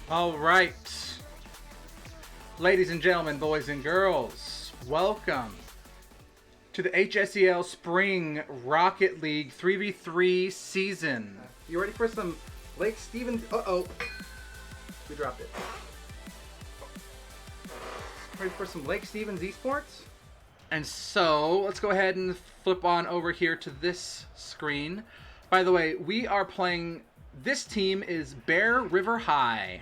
All right. Ladies and gentlemen, boys and girls, welcome to the HSEL Spring Rocket League 3v3 season. You ready for some Lake Stevens? Uh-oh. We dropped it. Ready for some Lake Stevens esports? And so, let's go ahead and flip on over here to this screen. By the way, we are playing, this team is Bear River High.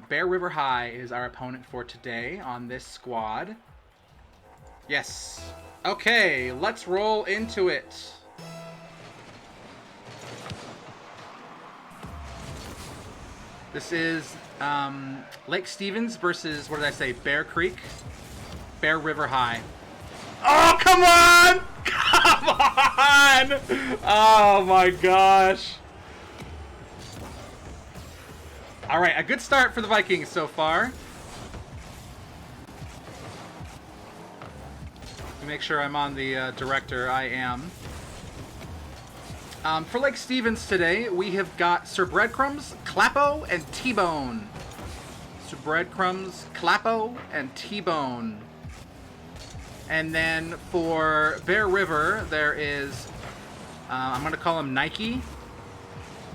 Bear River High is our opponent for today on this squad. Yes. Okay, let's roll into it. This is Lake Stevens versus, what did I say, Bear Creek? Bear River High. Oh, come on! Come on! Oh my gosh. Alright, a good start for the Vikings so far. Let me make sure I'm on the director. I am. For Lake Stevens today, we have got Sir Breadcrumbs, Clappo, and T-Bone. Sir Breadcrumbs, Clappo, and T-Bone. And then for Bear River, there is, I'm going to call him Nike,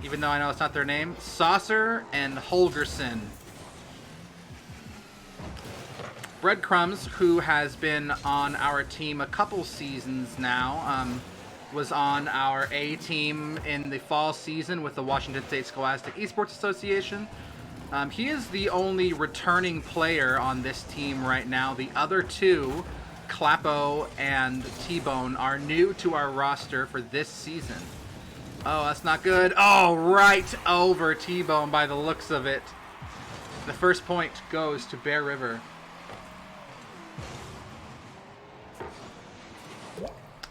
even though I know it's not their name, Saucer and Holgerson. Breadcrumbs, who has been on our team a couple seasons now, was on our A team in the fall season with the Washington State Scholastic Esports Association. He is the only returning player on this team right now. The other two, Clappo and T-Bone, are new to our roster for this season. Oh, that's not good. Oh, right over T-Bone by the looks of it. The first point goes to Bear River.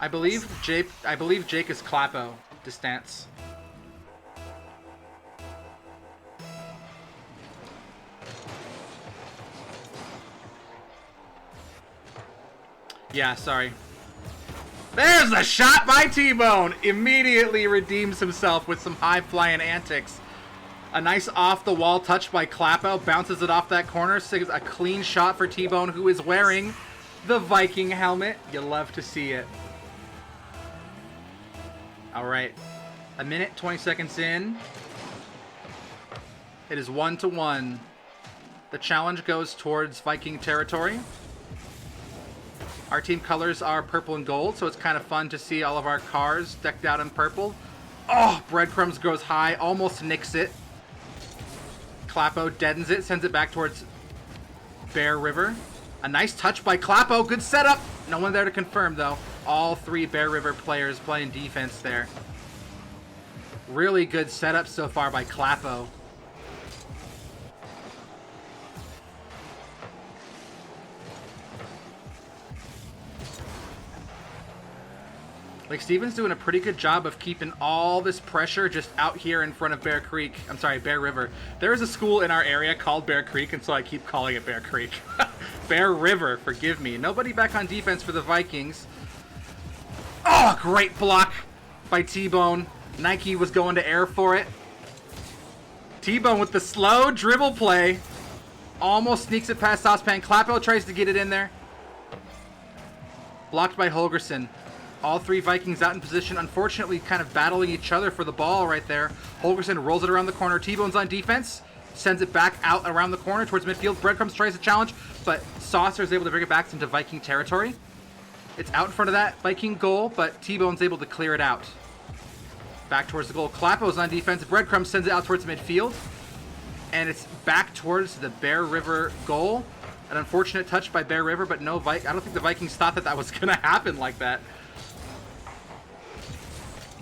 I believe Jake is Clappo. Distance. Yeah, sorry. There's a shot by T-Bone. Immediately redeems himself with some high-flying antics. A nice off-the-wall touch by Clappo. Bounces it off that corner. A clean shot for T-Bone, who is wearing the Viking helmet. You love to see it. All right. A minute, 20 seconds in. It is 1-1. The challenge goes towards Viking territory. Our team colors are purple and gold, so it's kind of fun to see all of our cars decked out in purple. Oh, Breadcrumbs goes high, almost nicks it. Clappo deadens it, sends it back towards Bear River. A nice touch by Clappo, good setup. No one there to confirm, though. All three Bear River players playing defense there. Really good setup so far by Clappo. Lake Stevens doing a pretty good job of keeping all this pressure just out here in front of Bear Creek. I'm sorry, Bear River. There is a school in our area called Bear Creek, and so I keep calling it Bear Creek. Bear River, forgive me. Nobody back on defense for the Vikings. Oh, great block by T-Bone. Nike was going to air for it. T-Bone with the slow dribble play. Almost sneaks it past Saucepan. Clappo tries to get it in there. Blocked by Holgerson. All three Vikings out in position, unfortunately kind of battling each other for the ball right there. Holgerson rolls it around the corner. T-Bone's on defense. Sends it back out around the corner towards midfield. Breadcrumbs tries to challenge, but Saucer is able to bring it back into Viking territory. It's out in front of that Viking goal, but T-Bone's able to clear it out. Back towards the goal. Clappo's on defense. Breadcrumbs sends it out towards midfield. And it's back towards the Bear River goal. An unfortunate touch by Bear River, but no I don't think the Vikings thought that that was going to happen like that.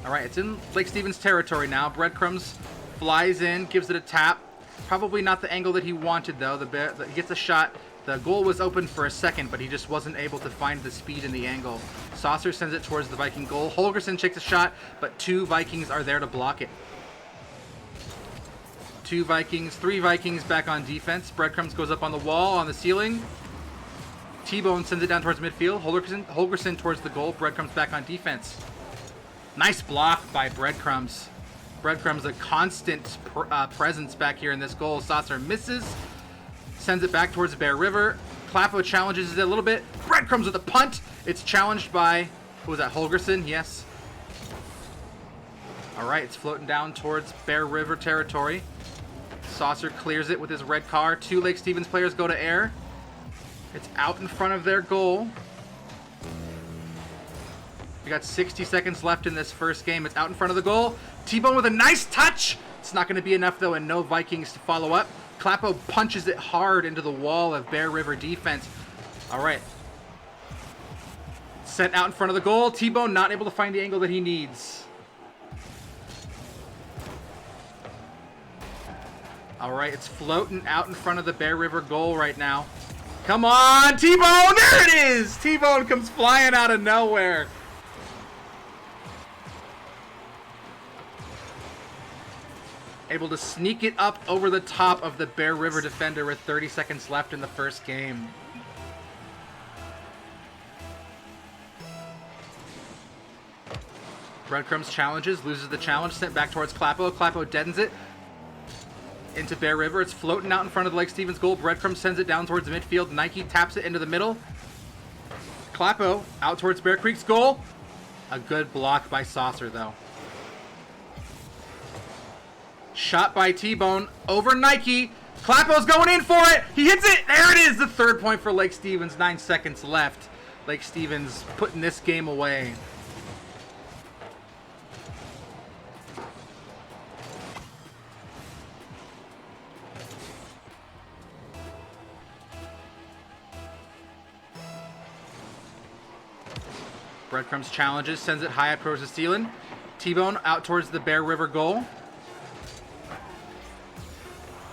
All right, it's in Lake Stevens territory now. Breadcrumbs flies in, gives it a tap. Probably not the angle that he wanted, though. He gets a shot. The goal was open for a second, but he just wasn't able to find the speed and the angle. Saucer sends it towards the Viking goal. Holgerson takes a shot, but two Vikings are there to block it. Two Vikings, three Vikings back on defense. Breadcrumbs goes up on the wall, on the ceiling. T-Bone sends it down towards midfield. Holgerson towards the goal. Breadcrumbs back on defense. Nice block by Breadcrumbs. Breadcrumbs a constant presence back here in this goal. Saucer misses, sends it back towards Bear River. Clapo challenges it a little bit. Breadcrumbs with a punt. It's challenged by, who was that, Holgerson? Yes. All right, it's floating down towards Bear River territory. Saucer clears it with his red car. 2 Lake Stevens players go to air. It's out in front of their goal. We got 60 seconds left in this first game. It's out in front of the goal. T-Bone with a nice touch. It's not going to be enough, though, and no Vikings to follow up. Clapo punches it hard into the wall of Bear River defense. All right. Sent out in front of the goal. T-Bone not able to find the angle that he needs. All right, it's floating out in front of the Bear River goal right now. Come on, T-Bone! There it is! T-Bone comes flying out of nowhere. Able to sneak it up over the top of the Bear River defender with 30 seconds left in the first game. Breadcrumbs challenges, loses the challenge, sent back towards Clapo. Clapo deadens it into Bear River. It's floating out in front of the Lake Stevens goal. Breadcrumbs sends it down towards midfield. Nike taps it into the middle. Clapo out towards Bear Creek's goal. A good block by Saucer, though. Shot by T-Bone over Nike. Clapo's going in for it. He hits it. There it is. The 3rd point for Lake Stevens. 9 seconds left. Lake Stevens putting this game away. Breadcrumbs challenges, sends it high up towards the ceiling. T-Bone out towards the Bear River goal.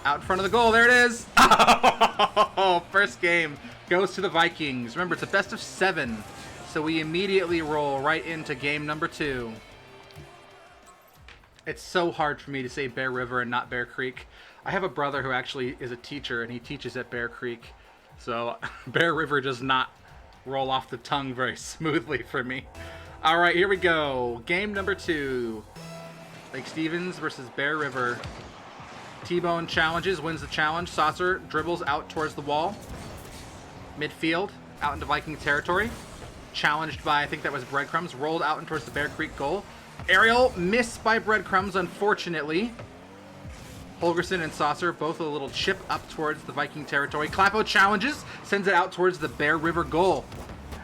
Out in front of the goal, there it is. Oh, first game goes to the Vikings. Remember, it's a best of 7, so we immediately roll right into game number 2. It's so hard for me to say Bear River and not Bear Creek. I have a brother who actually is a teacher, and he teaches at Bear Creek, so Bear River does not roll off the tongue very smoothly for me. All right, here we go. Game number 2. Lake Stevens versus Bear River. T-Bone challenges, wins the challenge. Saucer dribbles out towards the wall. Midfield, out into Viking territory. Challenged by, I think that was Breadcrumbs. Rolled out and towards the Bear Creek goal. Aerial missed by Breadcrumbs, unfortunately. Holgerson and Saucer both a little chip up towards the Viking territory. Clapo challenges, sends it out towards the Bear River goal.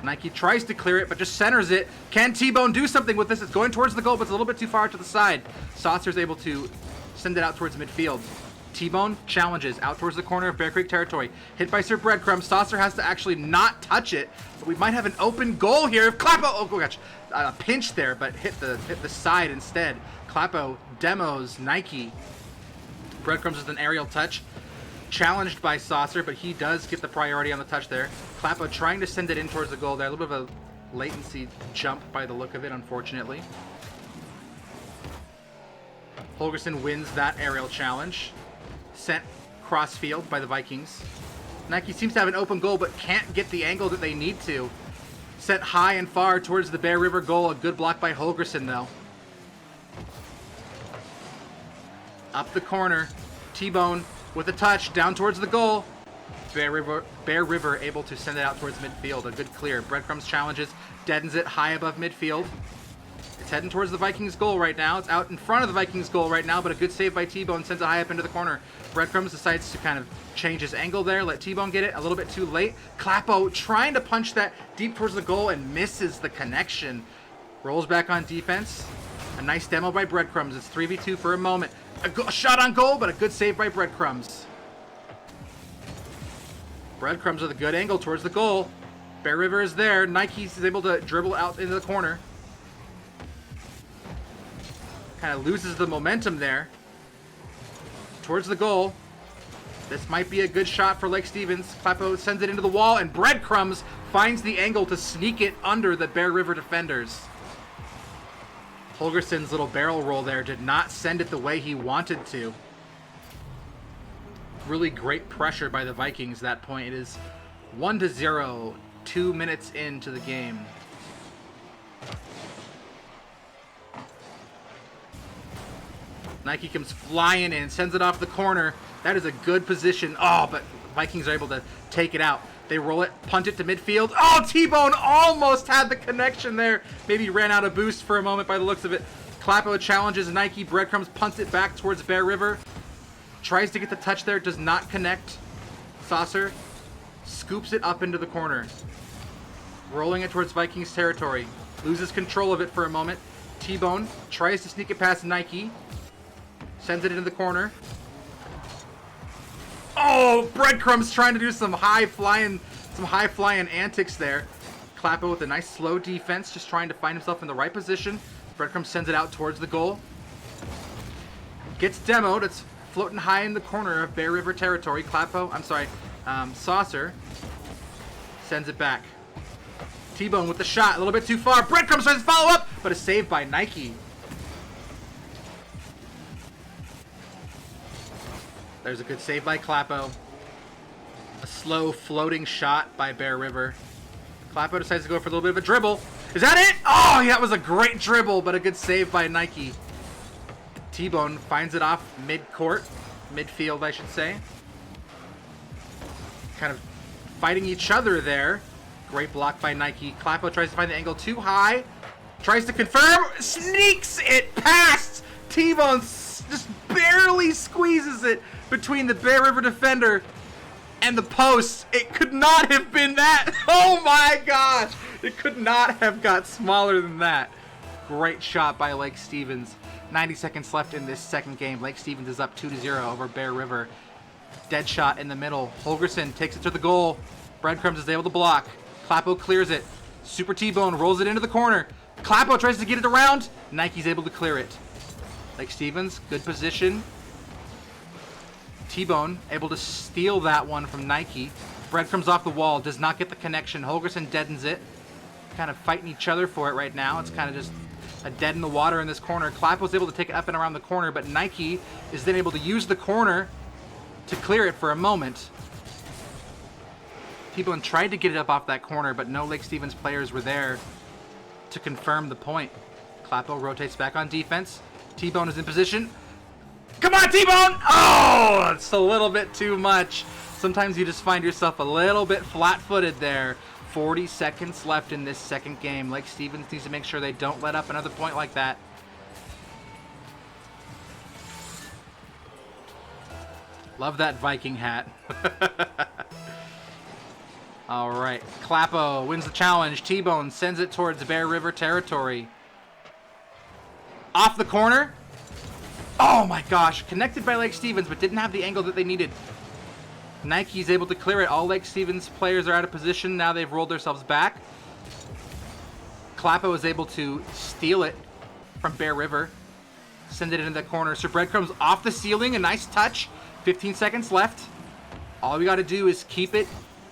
Nike tries to clear it, but just centers it. Can T-Bone do something with this? It's going towards the goal, but it's a little bit too far to the side. Saucer's able to send it out towards midfield. T-Bone challenges out towards the corner of Bear Creek territory. Hit by Sir Breadcrumbs. Saucer has to actually not touch it, but we might have an open goal here. If Clapo, oh gosh, a pinch there, but hit the side instead. Clapo demos Nike. Breadcrumbs with an aerial touch. Challenged by Saucer, but he does get the priority on the touch there. Clapo trying to send it in towards the goal there. A little bit of a latency jump by the look of it, unfortunately. Holgerson wins that aerial challenge. Sent cross-field by the Vikings. Nike seems to have an open goal, but can't get the angle that they need to. Sent high and far towards the Bear River goal. A good block by Holgerson, though. Up the corner. T-Bone with a touch down towards the goal. Bear River able to send it out towards midfield. A good clear. Breadcrumbs challenges. Deadens it high above midfield. It's heading towards the Vikings goal right now. It's out in front of the Vikings goal right now, but a good save by T-Bone sends it high up into the corner. Breadcrumbs decides to kind of change his angle there, let T-Bone get it a little bit too late. Clapo trying to punch that deep towards the goal and misses the connection. Rolls back on defense. A nice demo by Breadcrumbs. It's 3v2 for a moment. A shot on goal, but a good save by Breadcrumbs. Breadcrumbs with a good angle towards the goal. Bear River is there. Nike is able to dribble out into the corner. Kind of loses the momentum there. Towards the goal. This might be a good shot for Lake Stevens. Clapo sends it into the wall, and Breadcrumbs finds the angle to sneak it under the Bear River defenders. Holgerson's little barrel roll there did not send it the way he wanted to. Really great pressure by the Vikings at that point. It is 1-0, 2 minutes into the game. Nike comes flying in, sends it off the corner. That is a good position. Oh, but Vikings are able to take it out. They roll it, punt it to midfield. Oh, T-Bone almost had the connection there. Maybe ran out of boost for a moment by the looks of it. Clapo challenges Nike. Breadcrumbs punts it back towards Bear River. Tries to get the touch there, does not connect. Saucer scoops it up into the corner. Rolling it towards Vikings territory. Loses control of it for a moment. T-Bone tries to sneak it past Nike. Sends it into the corner. Oh, Breadcrumbs trying to do some high flying antics there. Clapo with a nice slow defense, just trying to find himself in the right position. Breadcrumbs sends it out towards the goal. Gets demoed. It's floating high in the corner of Bear River territory. Saucer sends it back. T-Bone with the shot, a little bit too far. Breadcrumbs tries to follow up, but is saved by Nike. There's a good save by Clapo. A slow floating shot by Bear River. Clapo decides to go for a little bit of a dribble. Is that it? Oh, yeah, that was a great dribble, but a good save by Nike. T-Bone finds it off mid-court. Midfield, I should say. Kind of fighting each other there. Great block by Nike. Clapo tries to find the angle too high. Tries to confirm. Sneaks it past. T-Bone just barely squeezes it between the Bear River defender and the post. It could not have been that. Oh my gosh. It could not have got smaller than that. Great shot by Lake Stevens. 90 seconds left in this second game. Lake Stevens is up 2-0 over Bear River. Dead shot in the middle. Holgerson takes it to the goal. Breadcrumbs is able to block. Clapo clears it. Super T-Bone rolls it into the corner. Clapo tries to get it around. Nike's able to clear it. Lake Stevens, good position. T-Bone able to steal that one from Nike. Breadcrumbs off the wall, does not get the connection. Holgerson deadens it. Kind of fighting each other for it right now. It's kind of just a dead in the water in this corner. Clapo's able to take it up and around the corner, but Nike is then able to use the corner to clear it for a moment. T-Bone tried to get it up off that corner, but no Lake Stevens players were there to confirm the point. Clapo rotates back on defense. T-Bone is in position. Come on, T-Bone! Oh, it's a little bit too much. Sometimes you just find yourself a little bit flat-footed there. 40 seconds left in this second game. Lake Stevens needs to make sure they don't let up another point like that. Love that Viking hat. All right, Clapo wins the challenge. T-Bone sends it towards Bear River territory. Off the corner. Oh my gosh, connected by Lake Stevens, but didn't have the angle that they needed. Nike's able to clear it. All Lake Stevens players are out of position. Now they've rolled themselves back. Clapo is able to steal it from Bear River. Send it into the corner. Sir Breadcrumbs off the ceiling. A nice touch. 15 seconds left. All we got to do is keep it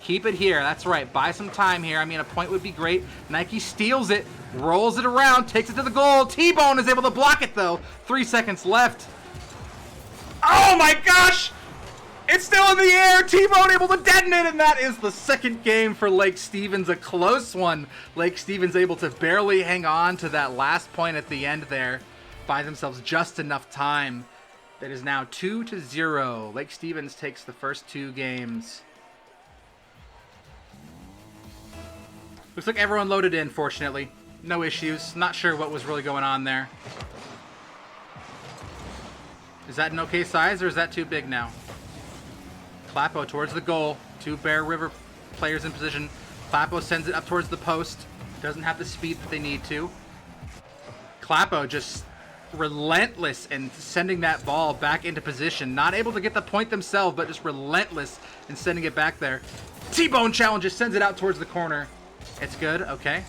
here. That's right. Buy some time here. I mean, a point would be great. Nike steals it, rolls it around, takes it to the goal. T-Bone is able to block it, though. 3 seconds left. Oh, my gosh! It's still in the air. T-Bone able to detonate, and that is the second game for Lake Stevens. A close one. Lake Stevens able to barely hang on to that last point at the end there. Buy themselves just enough time. That is now 2-0. Lake Stevens takes the first 2 games. Looks like everyone loaded in, fortunately. No issues. Not sure what was really going on there. Is that an okay size, or is that too big now? Clapo towards the goal. 2 Bear River players in position. Clapo sends it up towards the post. Doesn't have the speed that they need to. Clapo just relentless in sending that ball back into position. Not able to get the point themselves, but just relentless in sending it back there. T-Bone challenges, sends it out towards the corner. It's good, okay.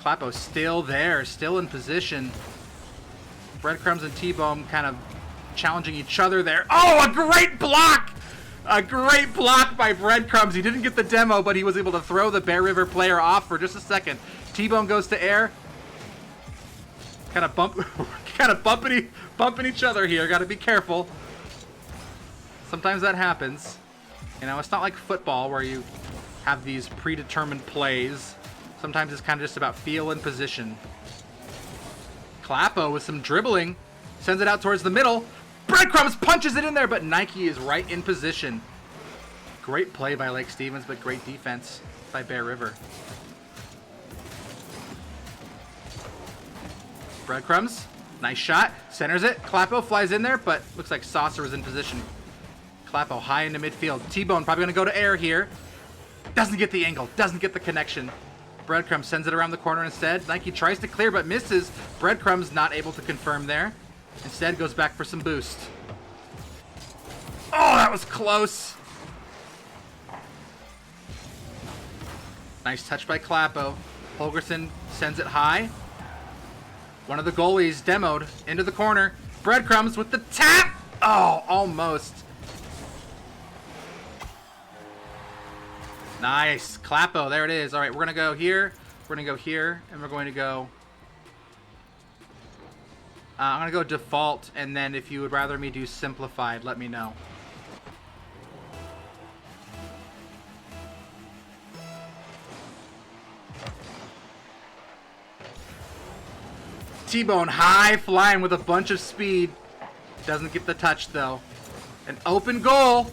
Clapo still there, still in position. Breadcrumbs and T-Bone kind of challenging each other there. Oh, a great block! A great block by Breadcrumbs. He didn't get the demo, but he was able to throw the Bear River player off for just a second. T-Bone goes to air. Kind of bumping each other here. Got to be careful. Sometimes that happens. You know, it's not like football where you have these predetermined plays. Sometimes it's kind of just about feel and position. Clapo with some dribbling. Sends it out towards the middle. Breadcrumbs punches it in there, but Nike is right in position. Great play by Lake Stevens, but great defense by Bear River. Breadcrumbs, nice shot, centers it. Clapo flies in there, but looks like Saucer is in position. Clapo high into midfield. T-Bone probably going to go to air here. Doesn't get the angle, doesn't get the connection. Breadcrumbs sends it around the corner instead. Nike tries to clear, but misses. Breadcrumbs not able to confirm there. Instead goes back for some boost. Oh, that was close. Nice touch by Clapo. Holgerson sends it high. One of the goalies demoed into the corner. Breadcrumbs with the tap. Oh, almost. Nice. Clapo, there it is. All right, we're going to go here. We're going to go here, and we're going to go... I'm going to go default, and then if you would rather me do simplified, let me know. T-Bone high flying with a bunch of speed. Doesn't get the touch, though. An open goal.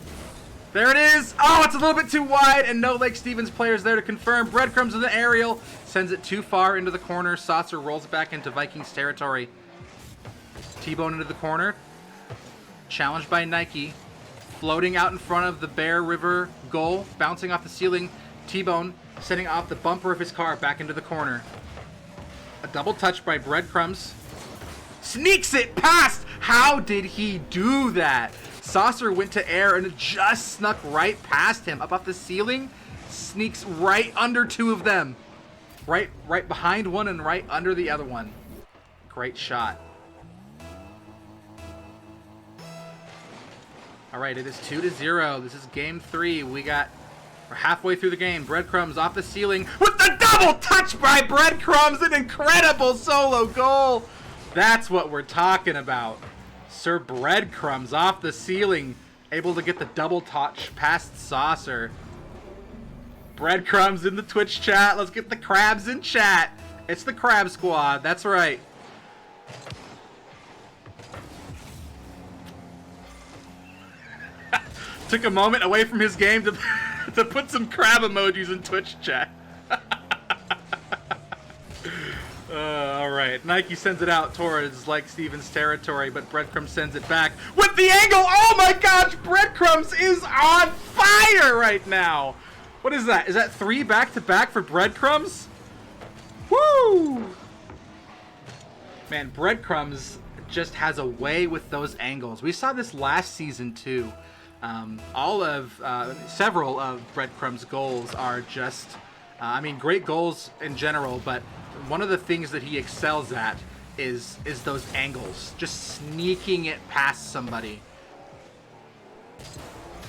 There it is. Oh, it's a little bit too wide, and no Lake Stevens players there to confirm. Breadcrumbs in the aerial. Sends it too far into the corner. Saucer rolls it back into Vikings territory. T-Bone into the corner. Challenged by Nike. Floating out in front of the Bear River goal. Bouncing off the ceiling. T-Bone sending off the bumper of his car back into the corner. A double touch by Breadcrumbs. Sneaks it past! How did he do that? Saucer went to air and it just snuck right past him. Up off the ceiling. Sneaks right under two of them. Right behind one and right under the other one. Great shot. Alright, it is 2-0. This is game 3. We're halfway through the game. Breadcrumbs off the ceiling with the double touch by Breadcrumbs. An incredible solo goal. That's what we're talking about. Sir Breadcrumbs off the ceiling, able to get the double touch past Saucer. Breadcrumbs in the Twitch chat. Let's get the crabs in chat. It's the Crab Squad. That's right. Took a moment away from his game to put some crab emojis in Twitch chat. All right, Nike sends it out towards Lake Stevens territory, but Breadcrumbs sends it back with the angle. Oh my gosh, Breadcrumbs is on fire right now. What is that? Is that 3 back-to-back for Breadcrumbs? Woo! Man, Breadcrumbs just has a way with those angles. We saw this last season too. Several of Breadcrumbs' goals are just, great goals in general, but one of the things that he excels at is those angles, just sneaking it past somebody.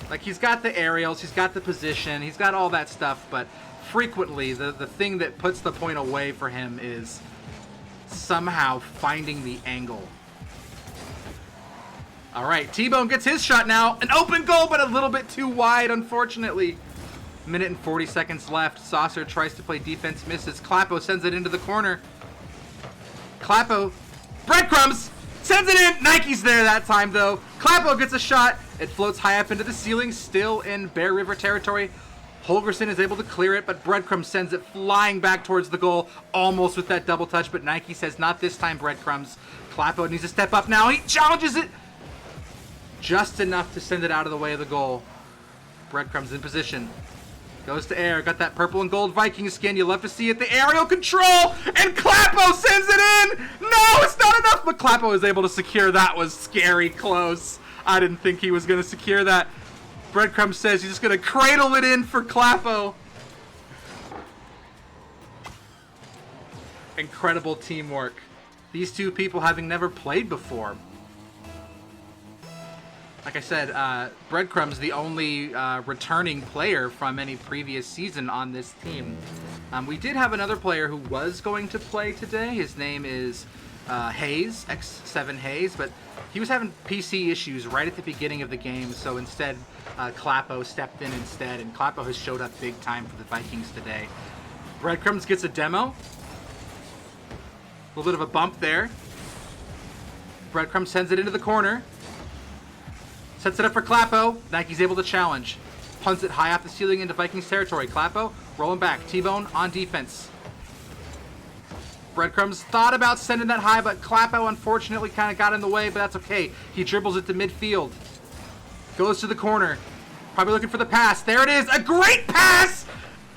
Like, he's got the aerials, he's got the position, he's got all that stuff, but frequently the thing that puts the point away for him is somehow finding the angle. All right, T-Bone gets his shot now. An open goal, but a little bit too wide, unfortunately. Minute and 40 seconds left. Saucer tries to play defense, misses. Clapo sends it into the corner. Clapo, Breadcrumbs, sends it in. Nike's there that time, though. Clapo gets a shot. It floats high up into the ceiling, still in Bear River territory. Holgerson is able to clear it, but Breadcrumbs sends it flying back towards the goal, almost with that double touch, but Nike says, not this time, Breadcrumbs. Clapo needs to step up now. He challenges it. Just enough to send it out of the way of the goal. Breadcrumbs in position. Goes to air. Got that purple and gold Viking skin. You love to see it. The aerial control. And Clapo sends it in. No, it's not enough. But Clapo is able to secure. That was scary close. I didn't think he was going to secure that. Breadcrumbs says he's just going to cradle it in for Clapo. Incredible teamwork. These two people having never played before. Like I said, Breadcrumbs the only returning player from any previous season on this team. We did have another player who was going to play today. His name is Hayes, X7 Hayes, but he was having PC issues right at the beginning of the game, so instead Clapo stepped in instead, and Clapo has showed up big time for the Vikings today. Breadcrumbs gets a demo. A little bit of a bump there. Breadcrumbs sends it into the corner. Sets it up for Clapo. Nike's able to challenge. Punts it high off the ceiling into Vikings territory. Clapo rolling back. T-Bone on defense. Breadcrumbs thought about sending that high, but Clapo unfortunately kind of got in the way, but that's okay. He dribbles it to midfield. Goes to the corner. Probably looking for the pass. There it is. A great pass!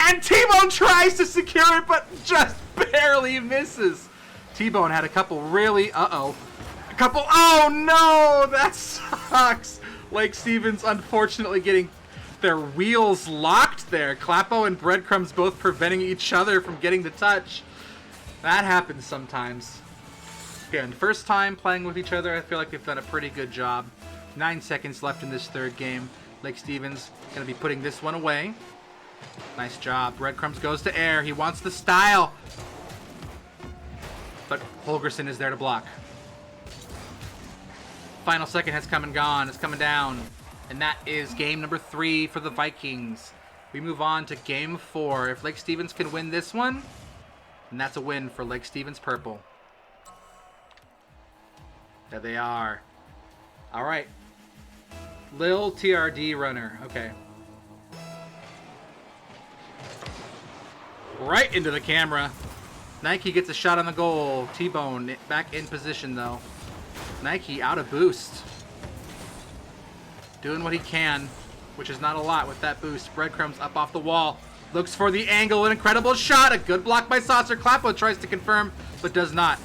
And T-Bone tries to secure it, but just barely misses. T-Bone had a couple really... oh no! That sucks! Lake Stevens unfortunately getting their wheels locked there. Clapo and Breadcrumbs both preventing each other from getting the touch. That happens sometimes. Again, first time playing with each other, I feel like they've done a pretty good job. 9 seconds left in this third game. Lake Stevens going to be putting this one away. Nice job. Breadcrumbs goes to air. He wants the style. But Holgerson is there to block. Final second has come and gone. It's coming down. And that is game number 3 for the Vikings. We move on to game 4. If Lake Stevens can win this one, then that's a win for Lake Stevens Purple. There they are. All right. Lil TRD runner. Okay. Right into the camera. Nike gets a shot on the goal. T-Bone back in position though. Nike out of boost. Doing what he can, which is not a lot with that boost. Breadcrumbs up off the wall. Looks for the angle. An incredible shot. A good block by Saucer. Clapo tries to confirm, but does not.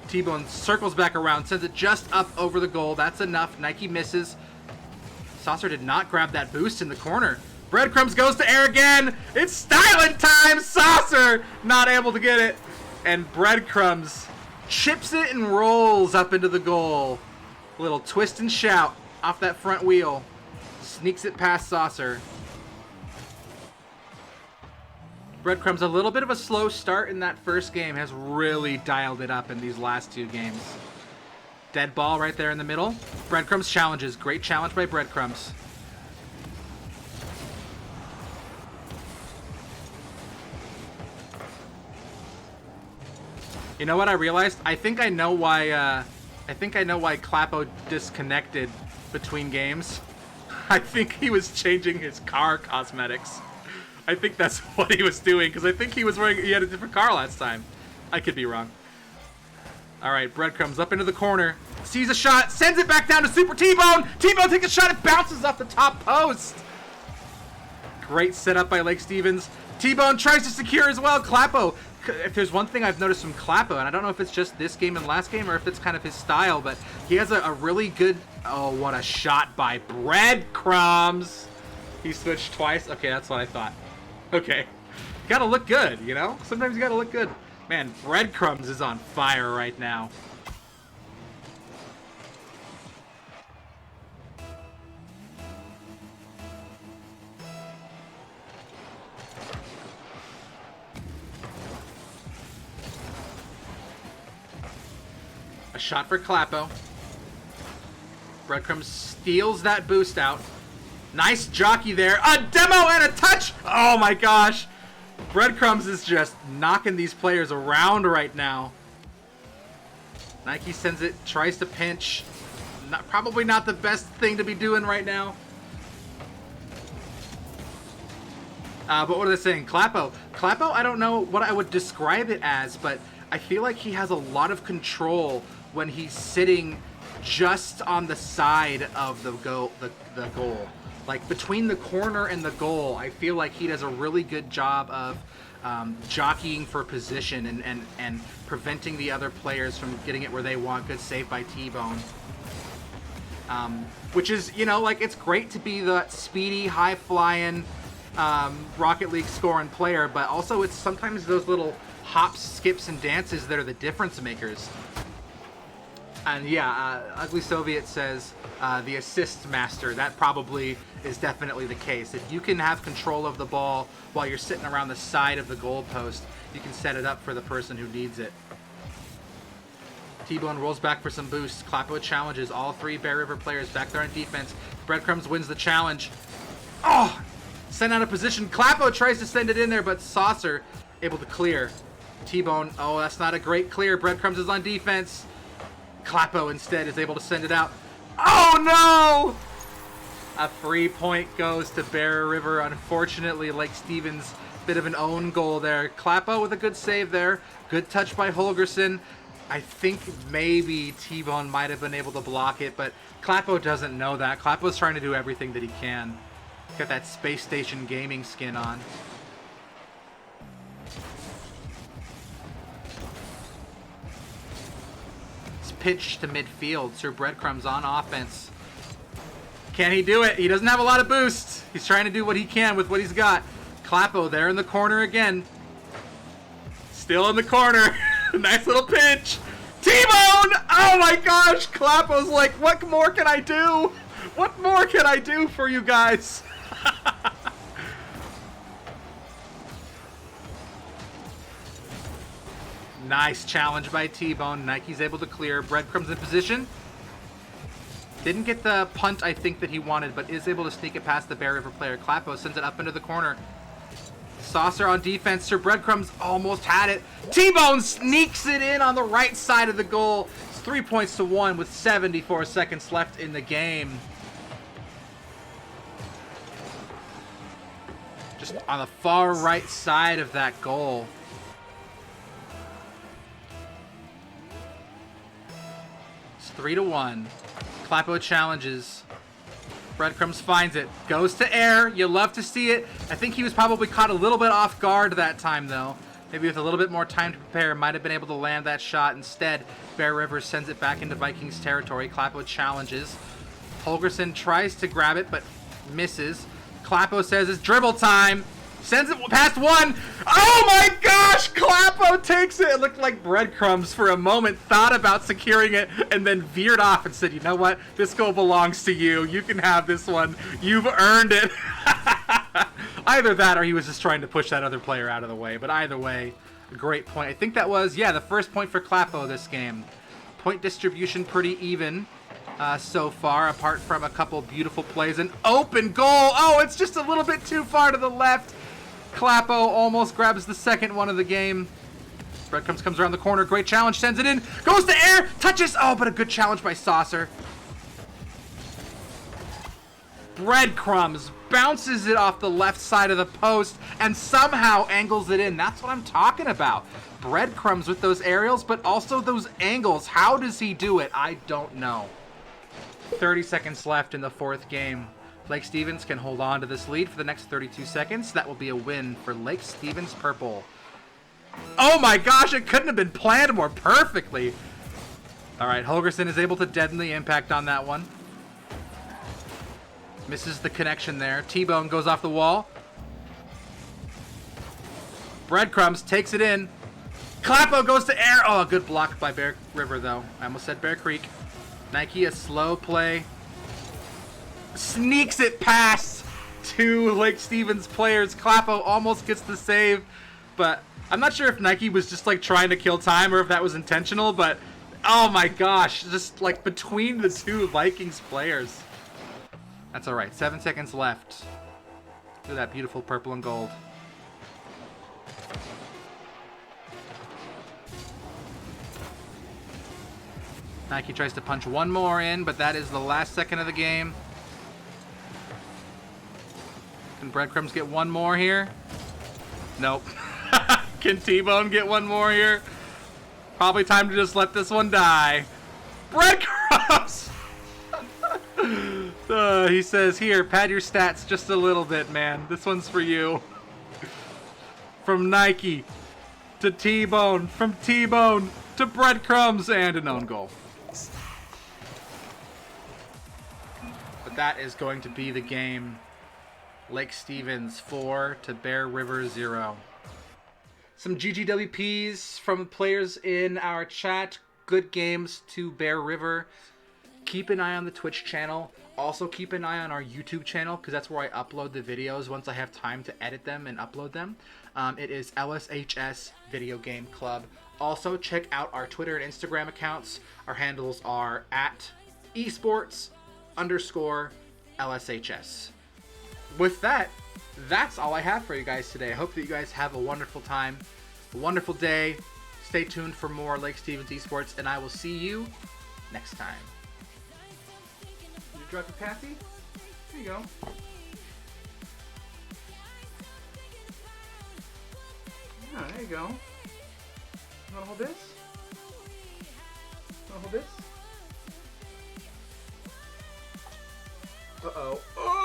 T-Bone circles back around. Sends it just up over the goal. That's enough. Nike misses. Saucer did not grab that boost in the corner. Breadcrumbs goes to air again. It's styling time. Saucer not able to get it. And Breadcrumbs chips it and rolls up into the goal. A little twist and shout off that front wheel. Sneaks it past Saucer. Breadcrumbs, a little bit of a slow start in that first game, has really dialed it up in these last 2 games. Dead ball right there in the middle. Breadcrumbs challenges. Great challenge by Breadcrumbs. You know what I realized? I think I know why Clapo disconnected between games. I think he was changing his car cosmetics. I think that's what he was doing, because I think he had a different car last time. I could be wrong. All right, Breadcrumbs up into the corner. Sees a shot, sends it back down to Super T-Bone. T-Bone takes a shot, it bounces off the top post. Great setup by Lake Stevens. T-Bone tries to secure as well. Clapo, if there's one thing I've noticed from Clapo, and I don't know if it's just this game and last game or if it's kind of his style, but he has a really good... Oh, what a shot by Breadcrumbs. He switched twice. Okay, that's what I thought. Okay. Gotta look good, you know? Sometimes you gotta look good. Man, Breadcrumbs is on fire right now. A shot for Clapo. Breadcrumbs steals that boost out. Nice jockey there. A demo and a touch! Oh my gosh. Breadcrumbs is just knocking these players around right now. Nike sends it, tries to pinch. Probably not the best thing to be doing right now. But what are they saying? Clapo. Clapo, I don't know what I would describe it as, but I feel like he has a lot of control when he's sitting just on the side of the goal. Like between the corner and the goal, I feel like he does a really good job of jockeying for position and preventing the other players from getting it where they want. Good save by T-Bone. Which is, you know, like, it's great to be that speedy, high-flying, Rocket League scoring player, but also it's sometimes those little hops, skips, and dances that are the difference makers. And yeah, Ugly Soviet says the assist master. That probably is definitely the case. If you can have control of the ball while you're sitting around the side of the goalpost, you can set it up for the person who needs it. T-Bone rolls back for some boosts. Clapo challenges all 3 Bear River players back there on defense. Breadcrumbs wins the challenge. Oh! Sent out of position. Clapo tries to send it in there, but Saucer able to clear. T-Bone, oh, that's not a great clear. Breadcrumbs is on defense. Clapo instead is able to send it out. Oh no! A free point goes to Bear River. Unfortunately, Lake Stevens, bit of an own goal there. Clapo with a good save there. Good touch by Holgerson. I think maybe T-Bone might have been able to block it, but Clapo doesn't know that. Clapo's trying to do everything that he can. Got that Space Station Gaming skin on. It's pitched to midfield. Sir Breadcrumbs on offense. Can he do it? He doesn't have a lot of boost. He's trying to do what he can with what he's got. Clapo there in the corner again. Still in the corner. Nice little pinch. T-Bone! Oh my gosh! Clapo's like, what more can I do? What more can I do for you guys? Nice challenge by T-Bone. Nike's able to clear. Breadcrumbs in position. Didn't get the punt, I think, that he wanted, but is able to sneak it past the Bear River player. Clapo sends it up into the corner. Saucer on defense. Sir Breadcrumbs almost had it. T-Bone sneaks it in on the right side of the goal. It's 3 points to 1 with 74 seconds left in the game. Just on the far right side of that goal. It's 3-1. Clapo challenges. Breadcrumbs finds it. Goes to air. You love to see it. I think he was probably caught a little bit off guard that time, though. Maybe with a little bit more time to prepare, might have been able to land that shot. Instead, Bear River sends it back into Vikings territory. Clapo challenges. Holgerson tries to grab it, but misses. Clapo says it's dribble time. Sends it past one. Oh my gosh! Clapo takes it. It looked like Breadcrumbs for a moment thought about securing it and then veered off and said, you know what? This goal belongs to you. You can have this one. You've earned it. Either that or he was just trying to push that other player out of the way. But either way, a great point. I think that was, yeah, the first point for Clapo this game. Point distribution pretty even so far, apart from a couple beautiful plays. An open goal. Oh, it's just a little bit too far to the left. Clapo almost grabs the second one of the game. Breadcrumbs comes around the corner. Great challenge. Sends it in. Goes to air. Touches. Oh, but a good challenge by Saucer. Breadcrumbs bounces it off the left side of the post and somehow angles it in. That's what I'm talking about. Breadcrumbs with those aerials, but also those angles. How does he do it? I don't know. 30 seconds left in the fourth game. Lake Stevens can hold on to this lead for the next 32 seconds. That will be a win for Lake Stevens Purple. Oh my gosh, it couldn't have been planned more perfectly. All right, Holgerson is able to deaden the impact on that one. Misses the connection there. T-Bone goes off the wall. Breadcrumbs takes it in. Clapo goes to air. Oh, a good block by Bear River, though. I almost said Bear Creek. Nike, a slow play. Sneaks it past two Lake Stevens players. Clapo almost gets the save, but I'm not sure if Nike was just like trying to kill time or if that was intentional, but oh my gosh, just like between the two Vikings players. That's all right. 7 seconds left. Look at that beautiful purple and gold. Nike tries to punch one more in, but that is the last second of the game. Can Breadcrumbs get one more here? Nope. Can T-Bone get one more here? Probably time to just let this one die. Breadcrumbs! He says, here, pad your stats just a little bit, man. This one's for you. From Nike to T-Bone, from T-Bone to Breadcrumbs, and an own goal. But that is going to be the game. Lake Stevens 4 to Bear River 0. Some GGWPs from players in our chat. Good games to Bear River. Keep an eye on the Twitch channel. Also keep an eye on our YouTube channel because that's where I upload the videos once I have time to edit them and upload them. It is LSHS Video Game Club. Also check out our Twitter and Instagram accounts. Our handles are at esports_LSHS. With that, that's all I have for you guys today. I hope that you guys have a wonderful time, a wonderful day. Stay tuned for more Lake Stevens Esports, and I will see you next time. Did you drop your Patsy? There you go. Yeah, there you go. You wanna hold this? Wanna hold this? Uh-oh. Oh!